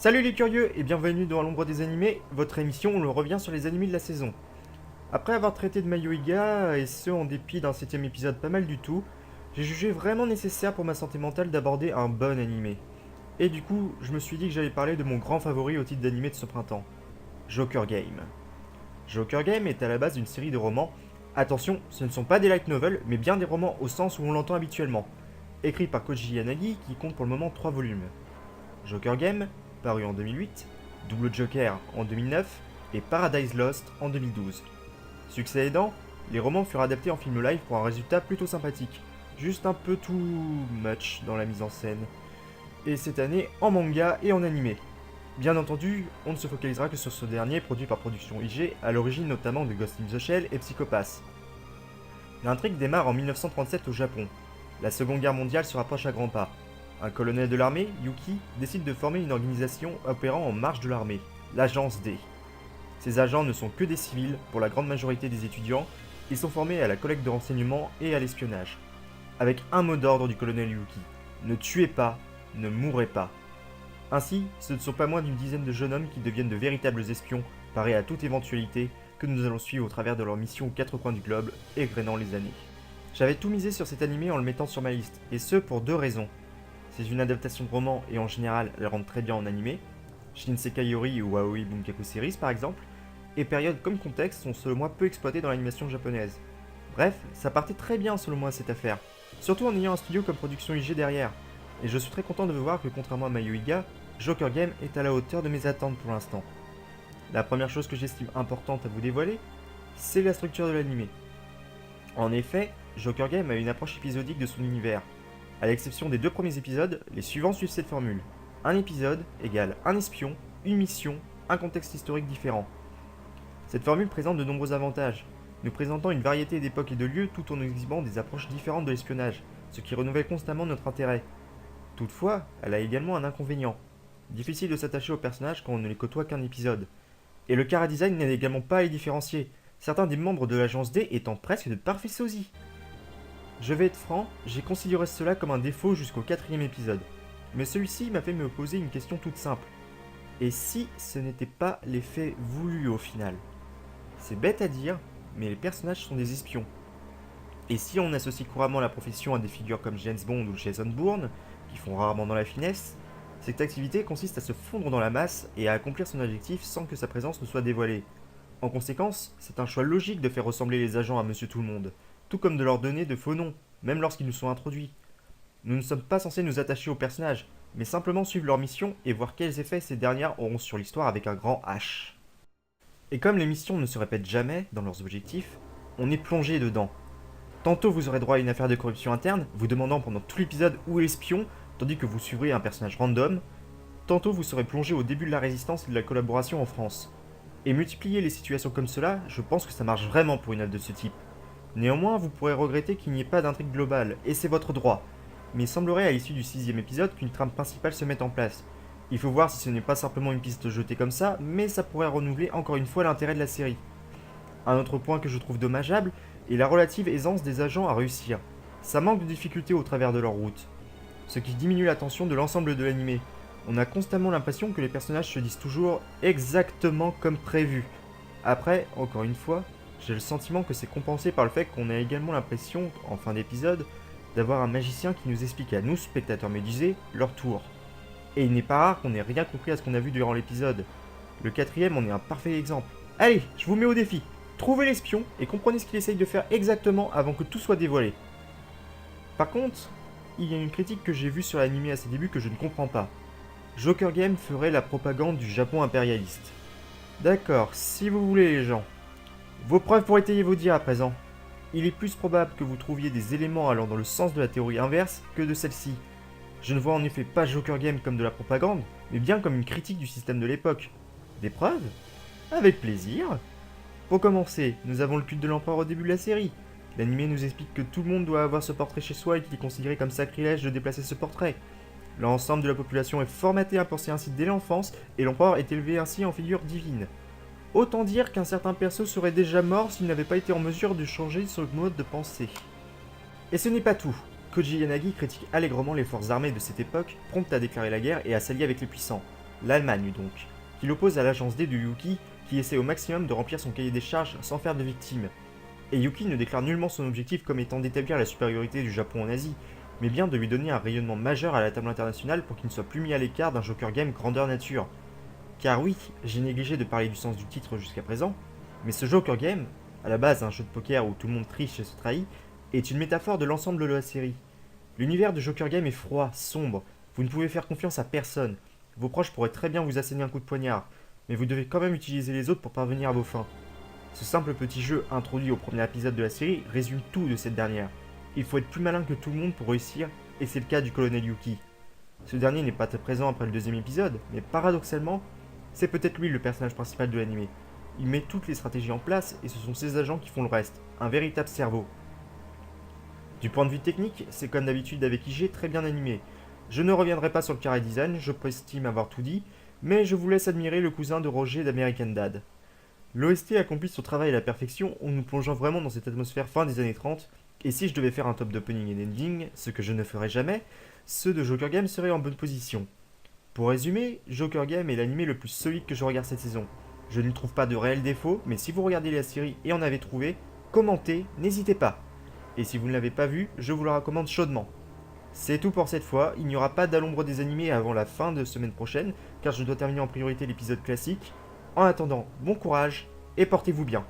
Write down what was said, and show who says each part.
Speaker 1: Salut les curieux et bienvenue dans l'ombre des animés, votre émission où l'on revient sur les animés de la saison. Après avoir traité de Mayoiga, et ce en dépit d'un 7ème épisode pas mal du tout, j'ai jugé vraiment nécessaire pour ma santé mentale d'aborder un bon animé. Et du coup, je me suis dit que j'allais parler de mon grand favori au titre d'animé de ce printemps, Joker Game. Joker Game est à la base une série de romans. Attention, ce ne sont pas des light novels, mais bien des romans au sens où on l'entend habituellement. Écrits par Koji Yanagi qui compte pour le moment 3 volumes. Joker Game, paru en 2008, Double Joker en 2009 et Paradise Lost en 2012. Succès aidant, les romans furent adaptés en film live pour un résultat plutôt sympathique, juste un peu too much dans la mise en scène. Et cette année en manga et en animé. Bien entendu, on ne se focalisera que sur ce dernier produit par Production IG, à l'origine notamment de Ghost in the Shell et Psycho-Pass. L'intrigue démarre en 1937 au Japon. La Seconde Guerre mondiale se rapproche à grands pas. Un colonel de l'armée, Yuki, décide de former une organisation opérant en marge de l'armée, l'Agence D. Ces agents ne sont que des civils, pour la grande majorité des étudiants, ils sont formés à la collecte de renseignements et à l'espionnage. Avec un mot d'ordre du colonel Yuki, ne tuez pas, ne mourrez pas. Ainsi, ce ne sont pas moins d'une dizaine de jeunes hommes qui deviennent de véritables espions, parés à toute éventualité, que nous allons suivre au travers de leur mission aux quatre coins du globe, égrenant les années. J'avais tout misé sur cet animé en le mettant sur ma liste, et ce pour deux raisons. C'est une adaptation de roman et en général elle rentre très bien en animé, Shinsekai Yori ou Aoi Bunkaku Series par exemple, et périodes comme contexte sont selon moi peu exploitées dans l'animation japonaise. Bref, ça partait très bien selon moi cette affaire, surtout en ayant un studio comme Production IG derrière, et je suis très content de voir que contrairement à Mayoiga, Joker Game est à la hauteur de mes attentes pour l'instant. La première chose que j'estime importante à vous dévoiler, c'est la structure de l'animé. En effet, Joker Game a une approche épisodique de son univers. À l'exception des deux premiers épisodes, les suivants suivent cette formule. Un épisode égale un espion, une mission, un contexte historique différent. Cette formule présente de nombreux avantages, nous présentant une variété d'époques et de lieux tout en exhibant des approches différentes de l'espionnage, ce qui renouvelle constamment notre intérêt. Toutefois, elle a également un inconvénient. Difficile de s'attacher aux personnages quand on ne les côtoie qu'un épisode. Et le chara-design n'aide également pas à les différencier, certains des membres de l'agence D étant presque de parfaits sosies. Je vais être franc, j'ai considéré cela comme un défaut jusqu'au 4ème épisode. Mais celui-ci m'a fait me poser une question toute simple. Et si ce n'était pas l'effet voulu au final? C'est bête à dire, mais les personnages sont des espions. Et si on associe couramment la profession à des figures comme James Bond ou Jason Bourne, qui font rarement dans la finesse, cette activité consiste à se fondre dans la masse et à accomplir son objectif sans que sa présence ne soit dévoilée. En conséquence, c'est un choix logique de faire ressembler les agents à Monsieur Tout-le-Monde, tout comme de leur donner de faux noms, même lorsqu'ils nous sont introduits. Nous ne sommes pas censés nous attacher aux personnages, mais simplement suivre leur mission et voir quels effets ces dernières auront sur l'histoire avec un grand H. Et comme les missions ne se répètent jamais dans leurs objectifs, on est plongé dedans. Tantôt vous aurez droit à une affaire de corruption interne, vous demandant pendant tout l'épisode où est l'espion, tandis que vous suivrez un personnage random. Tantôt vous serez plongé au début de la résistance et de la collaboration en France. Et multiplier les situations comme cela, je pense que ça marche vraiment pour une œuvre de ce type. Néanmoins, vous pourrez regretter qu'il n'y ait pas d'intrigue globale, et c'est votre droit. Mais il semblerait à l'issue du 6ème épisode qu'une trame principale se mette en place. Il faut voir si ce n'est pas simplement une piste jetée comme ça, mais ça pourrait renouveler encore une fois l'intérêt de la série. Un autre point que je trouve dommageable est la relative aisance des agents à réussir. Ça manque de difficulté au travers de leur route, ce qui diminue l'attention de l'ensemble de l'animé. On a constamment l'impression que les personnages se disent toujours exactement comme prévu. Après, encore une fois, j'ai le sentiment que c'est compensé par le fait qu'on a également l'impression, en fin d'épisode, d'avoir un magicien qui nous explique à nous, spectateurs médusés, leur tour. Et il n'est pas rare qu'on n'ait rien compris à ce qu'on a vu durant l'épisode. Le 4ème en est un parfait exemple. Allez, je vous mets au défi. Trouvez l'espion et comprenez ce qu'il essaye de faire exactement avant que tout soit dévoilé. Par contre, il y a une critique que j'ai vue sur l'anime à ses débuts que je ne comprends pas. Joker Game ferait la propagande du Japon impérialiste. D'accord, si vous voulez les gens. Vos preuves pour étayer vos dires à présent. Il est plus probable que vous trouviez des éléments allant dans le sens de la théorie inverse que de celle-ci. Je ne vois en effet pas Joker Game comme de la propagande, mais bien comme une critique du système de l'époque. Des preuves? Avec plaisir. Pour commencer, nous avons le culte de l'empereur au début de la série. L'anime nous explique que tout le monde doit avoir ce portrait chez soi et qu'il est considéré comme sacrilège de déplacer ce portrait. L'ensemble de la population est formaté à penser ainsi dès l'enfance, et l'empereur est élevé ainsi en figure divine. Autant dire qu'un certain perso serait déjà mort s'il n'avait pas été en mesure de changer son mode de pensée. Et ce n'est pas tout. Koji Yanagi critique allègrement les forces armées de cette époque, promptes à déclarer la guerre et à s'allier avec les puissants. l'Allemagne donc, qui l'oppose à l'agence D de Yuki, qui essaie au maximum de remplir son cahier des charges sans faire de victimes. Et Yuki ne déclare nullement son objectif comme étant d'établir la supériorité du Japon en Asie, mais bien de lui donner un rayonnement majeur à la table internationale pour qu'il ne soit plus mis à l'écart d'un Joker Game grandeur nature. Car oui, j'ai négligé de parler du sens du titre jusqu'à présent, mais ce Joker Game, à la base un jeu de poker où tout le monde triche et se trahit, est une métaphore de l'ensemble de la série. L'univers de Joker Game est froid, sombre, vous ne pouvez faire confiance à personne. Vos proches pourraient très bien vous asséner un coup de poignard, mais vous devez quand même utiliser les autres pour parvenir à vos fins. Ce simple petit jeu introduit au premier épisode de la série résume tout de cette dernière. Il faut être plus malin que tout le monde pour réussir, et c'est le cas du colonel Yuki. Ce dernier n'est pas très présent après le deuxième épisode, mais paradoxalement, c'est peut-être lui le personnage principal de l'anime. Il met toutes les stratégies en place et ce sont ses agents qui font le reste, un véritable cerveau. Du point de vue technique, c'est comme d'habitude avec IG très bien animé. Je ne reviendrai pas sur le carré design, je estime avoir tout dit, mais je vous laisse admirer le cousin de Roger d'American Dad. L'OST accomplit son travail à la perfection en nous plongeant vraiment dans cette atmosphère fin des années 30, et si je devais faire un top d'opening et d'ending, ce que je ne ferai jamais, ceux de Joker Game seraient en bonne position. Pour résumer, Joker Game est l'anime le plus solide que je regarde cette saison. Je ne trouve pas de réels défauts, mais si vous regardez la série et en avez trouvé, commentez, n'hésitez pas. Et si vous ne l'avez pas vu, je vous le recommande chaudement. C'est tout pour cette fois, il n'y aura pas d'Alombre des animés avant la fin de semaine prochaine, car je dois terminer en priorité l'épisode classique. En attendant, bon courage et portez-vous bien.